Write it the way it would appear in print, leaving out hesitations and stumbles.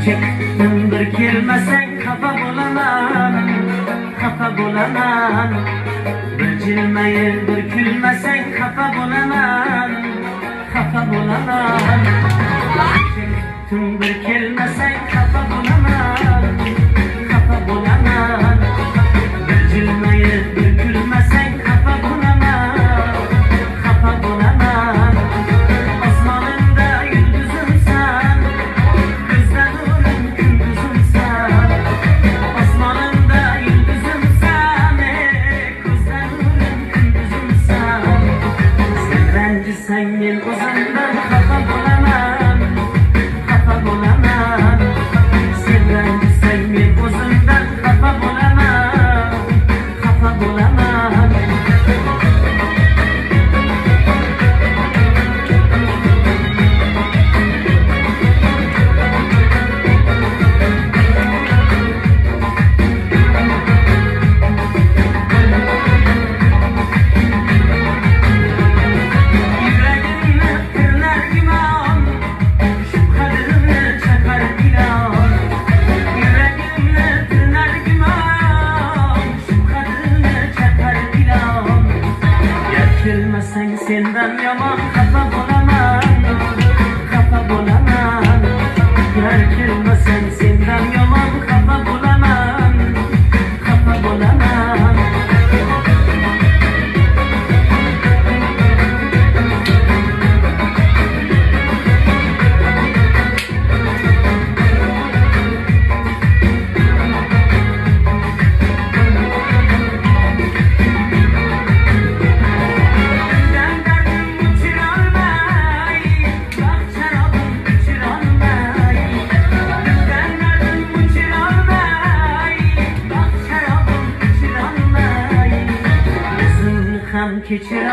Çektim bir kelmesen kafa bulanan, kafa bulanan. Bir cilmeyi bir külmesen kafa bulanan, kafa bulanan. Çektim bir kelmesen kafa bulanan, kafa bulanan. Bir cilmeyi bir külmesen kafa bulanan, kafa bulanan. Osmanımda yıldızım sen, kızda nurun gündüzüm sen. Osmanımda yıldızım sen, kızda nurun gündüzüm sen. Sen renci senin uzundan kafa bulanan, kafa bulanan. Sen renci senin uzundan kafa bulanan, kafa bulanan. Sen senden yaman kafa bulamam, kafa bulamam. Yerkilmesen senden yaman kafa bulamam, kafa bulamam. Keçir